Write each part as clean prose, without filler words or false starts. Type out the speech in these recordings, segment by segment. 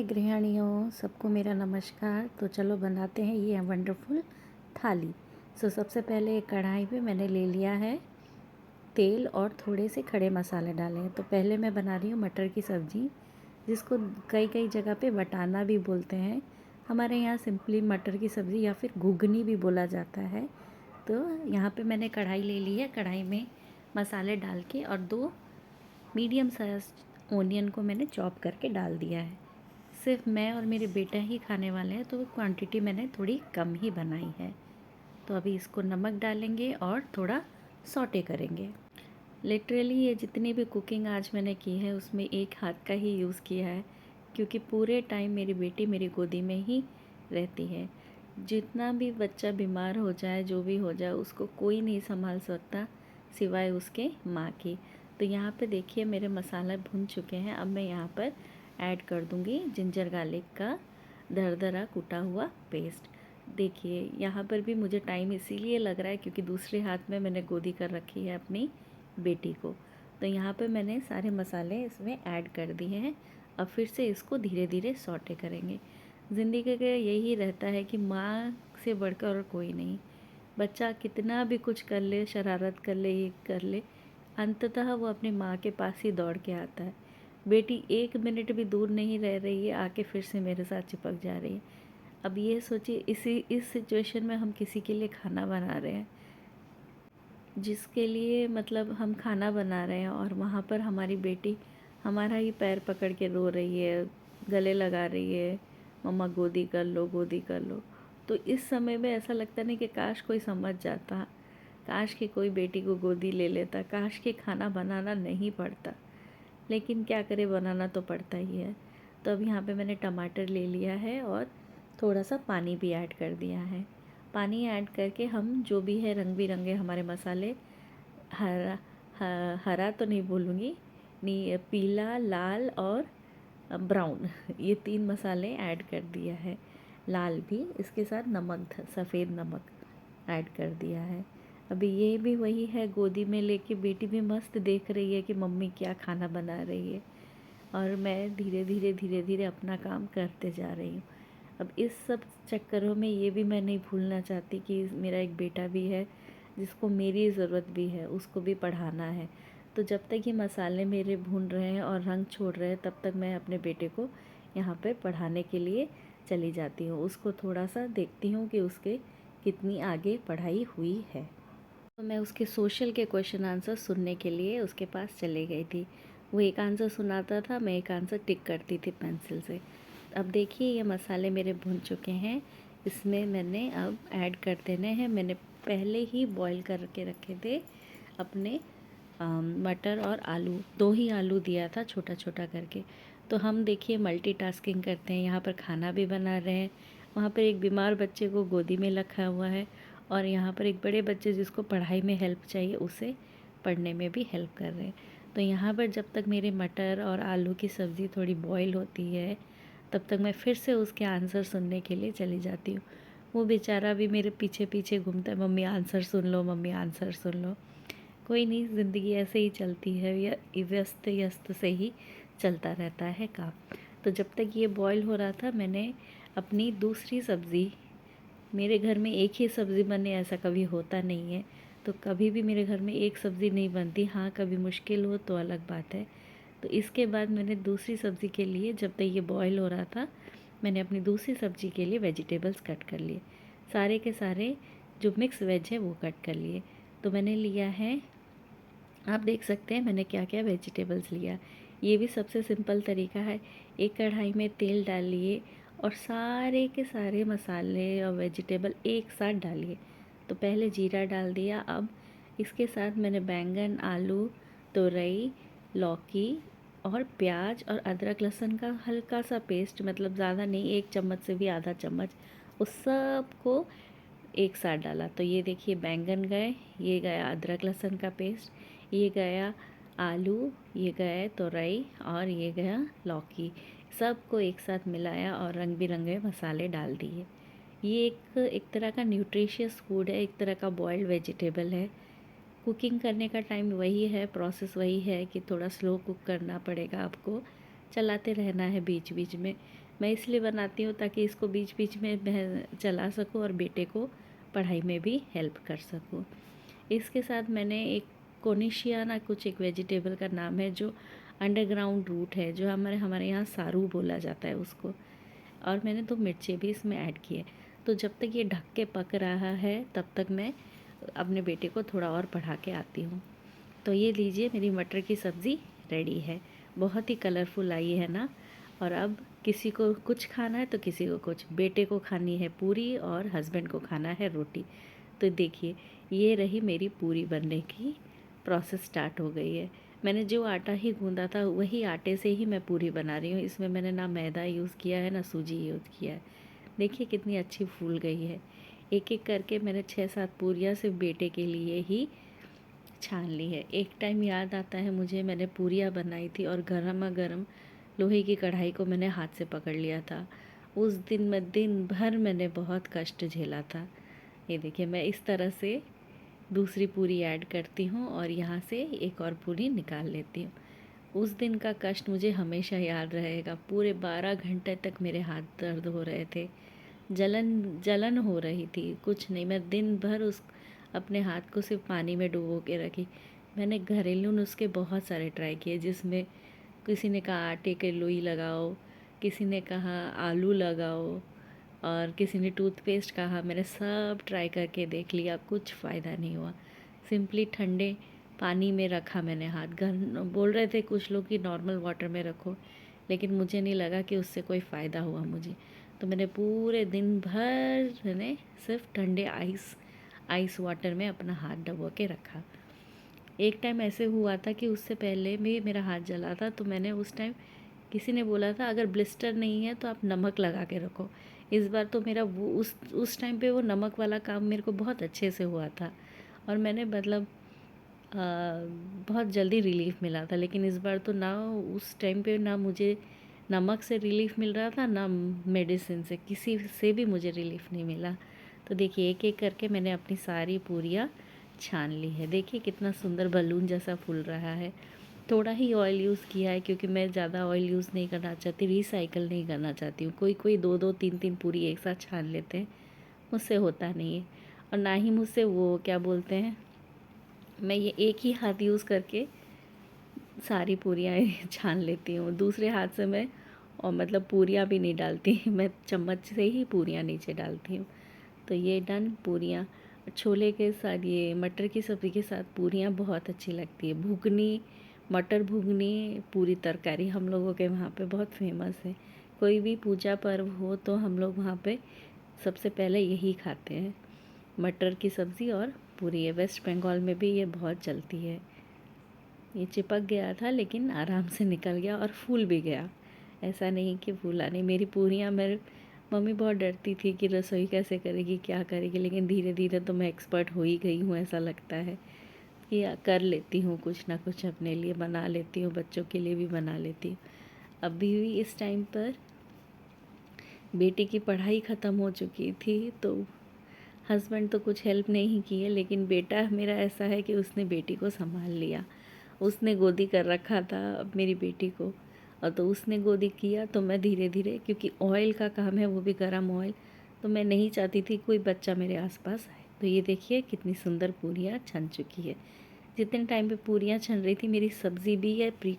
हाय गृहिणियों, सबको मेरा नमस्कार। तो चलो बनाते हैं ये वंडरफुल थाली। सबसे पहले एक कढ़ाई में मैंने ले लिया है तेल और थोड़े से खड़े मसाले डाले हैं। तो पहले मैं बना रही हूँ मटर की सब्ज़ी, जिसको कई कई जगह पे बटाना भी बोलते हैं। हमारे यहाँ सिंपली मटर की सब्ज़ी या फिर घुगनी भी बोला जाता है। तो यहाँ पे मैंने कढ़ाई ले ली है। कढ़ाई में मसाले डाल के और 2 मीडियम साइज ओनियन को मैंने चॉप करके डाल दिया है। सिर्फ मैं और मेरे बेटा ही खाने वाले हैं, तो क्वांटिटी मैंने थोड़ी कम ही बनाई है। तो अभी इसको नमक डालेंगे और थोड़ा सौटे करेंगे। लिटरली ये जितनी भी कुकिंग आज मैंने की है उसमें एक हाथ का ही यूज़ किया है, क्योंकि पूरे टाइम मेरी बेटी मेरी गोदी में ही रहती है। जितना भी बच्चा बीमार हो जाए, जो भी हो जाए, उसको कोई नहीं संभाल सकता सिवाय उसके माँ की। तो यहाँ पे देखिए मेरे मसाला भुन चुके हैं। अब मैं यहाँ पर ऐड कर दूँगी जिंजर गार्लिक का दरदरा कूटा हुआ पेस्ट। देखिए यहाँ पर भी मुझे टाइम इसीलिए लग रहा है क्योंकि दूसरे हाथ में मैंने गोदी कर रखी है अपनी बेटी को। तो यहाँ पे मैंने सारे मसाले इसमें ऐड कर दिए हैं। अब फिर से इसको धीरे धीरे सौटे करेंगे। ज़िंदगी का यही रहता है कि माँ से बढ़कर और कोई नहीं। बच्चा कितना भी कुछ कर ले, शरारत कर ले, ये कर ले, अंततः वो अपनी माँ के पास ही दौड़ के आता है। बेटी 1 मिनट भी दूर नहीं रह रही है, आके फिर से मेरे साथ चिपक जा रही है। अब ये सोचिए इस सिचुएशन में हम किसी के लिए खाना बना रहे हैं, जिसके लिए मतलब हम खाना बना रहे हैं, और वहाँ पर हमारी बेटी हमारा ही पैर पकड़ के रो रही है, गले लगा रही है, मम्मा गोदी कर लो, गोदी कर लो। तो इस समय में ऐसा लगता नहीं कि काश कोई समझ जाता, काश कि कोई बेटी को गोदी ले लेता, काश कि खाना बनाना नहीं पड़ता। लेकिन क्या करे, बनाना तो पड़ता ही है। तो अब यहाँ पे मैंने टमाटर ले लिया है और थोड़ा सा पानी भी ऐड कर दिया है। पानी ऐड करके हम जो भी है रंग बिरंगे हमारे मसाले, हरा हरा तो नहीं बोलूँगी, नहीं, पीला, लाल और ब्राउन, ये 3 मसाले ऐड कर दिया है। लाल भी, इसके साथ नमक, सफ़ेद नमक ऐड कर दिया है। अभी ये भी वही है, गोदी में लेके बेटी भी मस्त देख रही है कि मम्मी क्या खाना बना रही है, और मैं धीरे धीरे धीरे धीरे अपना काम करते जा रही हूँ। अब इस सब चक्करों में ये भी मैं नहीं भूलना चाहती कि मेरा एक बेटा भी है जिसको मेरी ज़रूरत भी है, उसको भी पढ़ाना है। तो जब तक ये मसाले मेरे भून रहे हैं और रंग छोड़ रहे हैं, तब तक मैं अपने बेटे को यहाँ पे पढ़ाने के लिए चली जाती हूँ। उसको थोड़ा सा देखती हूँ कि उसके कितनी आगे पढ़ाई हुई है। तो मैं उसके सोशल के क्वेश्चन आंसर सुनने के लिए उसके पास चली गई थी। वो एक आंसर सुनाता था, मैं एक आंसर टिक करती थी पेंसिल से। अब देखिए ये मसाले मेरे भुन चुके हैं। इसमें मैंने अब ऐड कर देने हैं, मैंने पहले ही बॉईल करके रखे थे अपने मटर और आलू, 2 ही आलू दिया था छोटा छोटा करके। तो हम देखिए मल्टीटास्किंग करते हैं, यहाँ पर खाना भी बना रहे हैं, वहाँ पर एक बीमार बच्चे को गोदी में रखा हुआ है, और यहाँ पर एक बड़े बच्चे जिसको पढ़ाई में हेल्प चाहिए उसे पढ़ने में भी हेल्प कर रहे हैं। तो यहाँ पर जब तक मेरे मटर और आलू की सब्ज़ी थोड़ी बॉईल होती है, तब तक मैं फिर से उसके आंसर सुनने के लिए चली जाती हूँ। वो बेचारा भी मेरे पीछे पीछे घूमता है, मम्मी आंसर सुन लो, मम्मी आंसर सुन लो। कोई नहीं, ज़िंदगी ऐसे ही चलती है, या व्यस्त व्यस्त से ही चलता रहता है काम। तो जब तक ये बॉईल हो रहा था, मैंने अपनी दूसरी सब्ज़ी, मेरे घर में एक ही सब्ज़ी बने ऐसा कभी होता नहीं है, तो कभी भी मेरे घर में एक सब्ज़ी नहीं बनती। हाँ, कभी मुश्किल हो तो अलग बात है। तो इसके बाद मैंने दूसरी सब्ज़ी के लिए, जब तक ये बॉईल हो रहा था, मैंने अपनी दूसरी सब्ज़ी के लिए वेजिटेबल्स कट कर लिए। सारे के सारे जो मिक्स वेज है वो कट कर लिए। तो मैंने लिया है, आप देख सकते हैं मैंने क्या क्या वेजिटेबल्स लिया। ये भी सबसे सिंपल तरीका है। एक कढ़ाई में तेल डालिए और सारे के सारे मसाले और वेजिटेबल एक साथ डालिए। तो पहले जीरा डाल दिया। अब इसके साथ मैंने बैंगन, आलू, तोरई, लौकी और प्याज और अदरक लहसुन का हल्का सा पेस्ट, मतलब ज़्यादा नहीं, 1 चम्मच से भी आधा चम्मच, उस सब को एक साथ डाला। तो ये देखिए बैंगन गए, ये गया अदरक लहसुन का पेस्ट, ये गया आलू, ये गए तोरई और ये गया लौकी। सबको एक साथ मिलाया और रंग बिरंगे मसाले डाल दिए। ये एक तरह का न्यूट्रिशियस फूड है, एक तरह का बॉइल्ड वेजिटेबल है। कुकिंग करने का टाइम वही है, प्रोसेस वही है कि थोड़ा स्लो कुक करना पड़ेगा आपको, चलाते रहना है बीच बीच में। मैं इसलिए बनाती हूँ ताकि इसको बीच बीच में मैं चला सकूँ और बेटे को पढ़ाई में भी हेल्प कर सकूँ। इसके साथ मैंने एक कोनिशिया ना कुछ एक वेजिटेबल का नाम है जो अंडरग्राउंड रूट है, जो हमारे हमारे यहाँ सारू बोला जाता है उसको, और मैंने 2 मिर्ची भी इसमें ऐड किए। तो जब तक ये ढक के पक रहा है तब तक मैं अपने बेटे को थोड़ा और पढ़ा के आती हूँ। तो ये लीजिए मेरी मटर की सब्ज़ी रेडी है। बहुत ही कलरफुल आई है ना। और अब किसी को कुछ खाना है तो किसी को कुछ, बेटे को खानी है पूरी और हस्बैंड को खाना है रोटी। तो देखिए ये रही मेरी पूरी बनने की प्रोसेस स्टार्ट हो गई है। मैंने जो आटा ही गूँधा था वही आटे से ही मैं पूरी बना रही हूँ। इसमें मैंने ना मैदा यूज़ किया है ना सूजी यूज़ किया है। देखिए कितनी अच्छी फूल गई है। एक एक करके मैंने 6-7 पूरियाँ सिर्फ बेटे के लिए ही छान ली है। एक टाइम याद आता है मुझे, मैंने पूरियाँ बनाई थी और गरमा-गरम लोहे की कढ़ाई को मैंने हाथ से पकड़ लिया था। उस दिन दिन भर मैंने बहुत कष्ट झेला था। ये देखिए मैं इस तरह से दूसरी पूरी ऐड करती हूँ और यहाँ से एक और पूरी निकाल लेती हूँ। उस दिन का कष्ट मुझे हमेशा याद रहेगा। पूरे 12 घंटे तक मेरे हाथ दर्द हो रहे थे, जलन जलन हो रही थी। कुछ नहीं, मैं दिन भर उस अपने हाथ को सिर्फ पानी में डुबो के रखी। मैंने घरेलू नुस्खे बहुत सारे ट्राई किए, जिसमें किसी ने कहा आटे के लोई लगाओ, किसी ने कहा आलू लगाओ, और किसी ने टूथपेस्ट कहा। मैंने सब ट्राई करके देख लिया, कुछ फ़ायदा नहीं हुआ। सिंपली ठंडे पानी में रखा मैंने हाथ। घर बोल रहे थे कुछ लोग कि नॉर्मल वाटर में रखो, लेकिन मुझे नहीं लगा कि उससे कोई फ़ायदा हुआ मुझे। तो मैंने पूरे दिन भर मैंने सिर्फ ठंडे आइस वाटर में अपना हाथ डुबो के रखा। एक टाइम ऐसे हुआ था कि उससे पहले भी मेरा हाथ जला था, तो मैंने उस टाइम किसी ने बोला था अगर ब्लिस्टर नहीं है तो आप नमक लगा के रखो। इस बार तो मेरा वो उस टाइम पे वो नमक वाला काम मेरे को बहुत अच्छे से हुआ था और मैंने मतलब बहुत जल्दी रिलीफ़ मिला था। लेकिन इस बार तो ना उस टाइम पे ना मुझे नमक से रिलीफ़ मिल रहा था, ना मेडिसिन से, किसी से भी मुझे रिलीफ़ नहीं मिला। तो देखिए एक एक करके मैंने अपनी सारी पूरियाँ छान ली है। देखिए कितना सुंदर बलून जैसा फूल रहा है। थोड़ा ही ऑयल यूज़ किया है क्योंकि मैं ज़्यादा ऑयल यूज़ नहीं करना चाहती, रिसाइकल नहीं करना चाहती हूँ। कोई कोई 2-2 3-3 पूरी एक साथ छान लेते हैं, मुझसे होता नहीं है। और ना ही मुझसे वो क्या बोलते हैं, मैं ये एक ही हाथ यूज़ करके सारी पूरियाँ छान लेती हूँ। दूसरे हाथ से मैं और मतलब पूरियाँ भी नहीं डालती, मैं चम्मच से ही पूरियाँ नीचे डालती हूँ। तो ये डन पूरियाँ। छोले के साथ, ये मटर की सब्ज़ी के साथ पूरियाँ बहुत अच्छी लगती है। घुगनी, मटर घुगनी, पूरी तरकारी हम लोगों के वहाँ पे बहुत फेमस है। कोई भी पूजा पर्व हो तो हम लोग वहाँ पे सबसे पहले यही खाते हैं, मटर की सब्ज़ी और पूरी। है वेस्ट बंगाल में भी ये बहुत चलती है। ये चिपक गया था लेकिन आराम से निकल गया और फूल भी गया, ऐसा नहीं कि फूला नहीं। मेरी पूरियाँ, मेरी मम्मी बहुत डरती थी कि रसोई कैसे करेगी, क्या करेगी, लेकिन धीरे धीरे तो मैं एक्सपर्ट हो ही गई हूँ। ऐसा लगता है कि कर लेती हूँ कुछ ना कुछ, अपने लिए बना लेती हूँ, बच्चों के लिए भी बना लेती हूँ। अभी भी इस टाइम पर बेटी की पढ़ाई ख़त्म हो चुकी थी तो हस्बैंड तो कुछ हेल्प नहीं किए, लेकिन बेटा मेरा ऐसा है कि उसने बेटी को संभाल लिया। उसने गोदी कर रखा था अब मेरी बेटी को, और तो उसने गोदी किया तो मैं धीरे धीरे, क्योंकि ऑयल का काम है वो भी गरम ऑयल, तो मैं नहीं चाहती थी कोई बच्चा मेरे आसपास आए। तो ये देखिए कितनी सुंदर पूरियाँ छन चुकी है। जितने टाइम पे पूरियाँ छन रही थी मेरी सब्ज़ी भी है प्री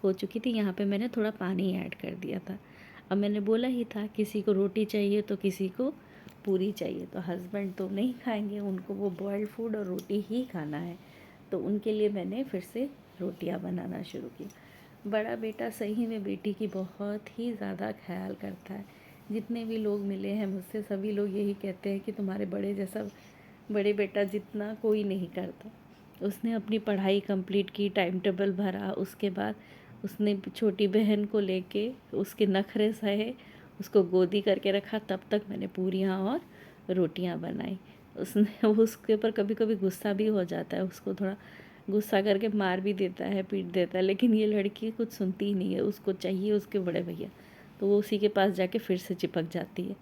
हो चुकी थी। यहाँ पे मैंने थोड़ा पानी ऐड कर दिया था। अब मैंने बोला ही था किसी को रोटी चाहिए तो किसी को पूरी चाहिए, तो हस्बैंड तो नहीं खाएंगे, उनको वो बॉइल्ड फूड और रोटी ही खाना है। तो उनके लिए मैंने फिर से रोटियां बनाना शुरू की। बड़ा बेटा सही में बेटी की बहुत ही ज़्यादा ख्याल करता है। जितने भी लोग मिले हैं मुझसे सभी लोग यही कहते हैं कि तुम्हारे बड़े बेटा जितना कोई नहीं करता। उसने अपनी पढ़ाई कंप्लीट की, टाइम टेबल भरा, उसके बाद उसने छोटी बहन को लेके उसके नखरे सहे, उसको गोदी करके रखा, तब तक मैंने पूरियाँ और रोटियाँ बनाई। उसने उसके ऊपर कभी कभी गुस्सा भी हो जाता है, उसको थोड़ा गुस्सा करके मार भी देता है, पीट देता है, लेकिन ये लड़की कुछ सुनती ही नहीं है। उसको चाहिए उसके बड़े भैया, तो वो उसी के पास जाके फिर से चिपक जाती है।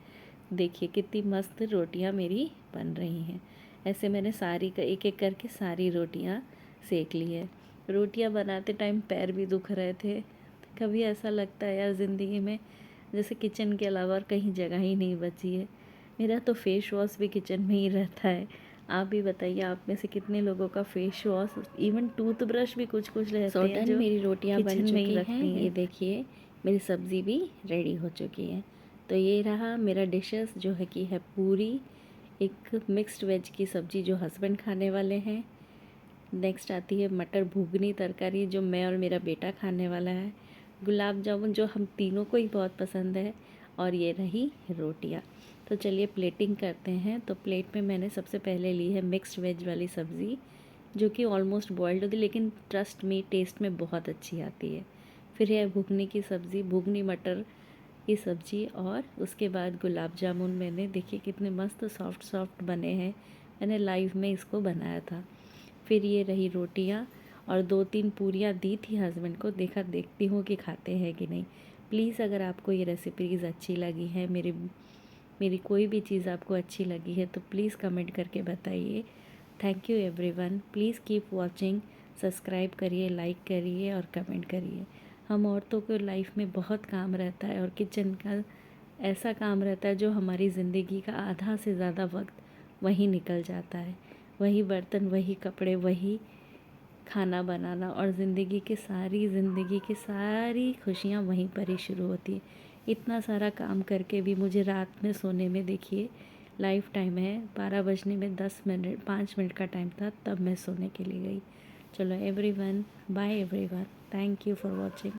देखिए कितनी मस्त रोटियां मेरी बन रही हैं। ऐसे मैंने सारी का एक एक करके सारी रोटियां सेक ली है। रोटियां बनाते टाइम पैर भी दुख रहे थे, कभी ऐसा लगता है यार ज़िंदगी में जैसे किचन के अलावा और कहीं जगह ही नहीं बची है। मेरा तो फेस वॉश भी किचन में ही रहता है। आप भी बताइए, आप में से कितने लोगों का फेस वॉश, इवन टूथब्रश भी कुछ कुछ रहते हैं जो मेरी रोटियां बन किचन में ही चुकी हैं। रखती हैं। ये देखिए मेरी सब्ज़ी भी रेडी हो चुकी है। तो ये रहा मेरा डिशेस जो है कि है पूरी, एक मिक्स्ड वेज की सब्ज़ी जो हस्बैंड खाने वाले हैं। नेक्स्ट आती है मटर भुगनी तरकारी जो मैं और मेरा बेटा खाने वाला है। गुलाब जामुन जो हम तीनों को ही बहुत पसंद है। और ये रही रोटियाँ। तो चलिए प्लेटिंग करते हैं। तो प्लेट में मैंने सबसे पहले ली है मिक्स्ड वेज वाली सब्ज़ी जो कि ऑलमोस्ट बॉइल्ड होती है, लेकिन ट्रस्ट मी टेस्ट में बहुत अच्छी आती है। फिर है भुगनी की सब्ज़ी, भुगनी मटर की सब्ज़ी, और उसके बाद गुलाब जामुन। मैंने देखिए कितने मस्त सॉफ्ट सॉफ्ट बने हैं, मैंने लाइव में इसको बनाया था। फिर ये रही रोटियाँ और 2-3 पूरियाँ दी थी हस्बैंड को, देखती हूँ कि खाते हैं कि नहीं। प्लीज़ अगर आपको ये रेसिपीज़ अच्छी लगी है, मेरी कोई भी चीज़ आपको अच्छी लगी है तो प्लीज़ कमेंट करके बताइए। Thank you everyone, please keep watching. Subscribe करिए, लाइक करिए और कमेंट करिए। हम औरतों को लाइफ में बहुत काम रहता है और किचन का ऐसा काम रहता है जो हमारी ज़िंदगी का आधा से ज़्यादा वक्त वहीं निकल जाता है। वही बर्तन, वही कपड़े, वही खाना बनाना, और ज़िंदगी की सारी खुशियाँ वहीं पर ही शुरू होती है। इतना सारा काम करके भी मुझे रात में सोने में देखिए लाइफ टाइम है 12 बजने में 5 मिनट का टाइम था, तब मैं सोने के लिए गई। चलो everyone, bye everyone, thank you for watching.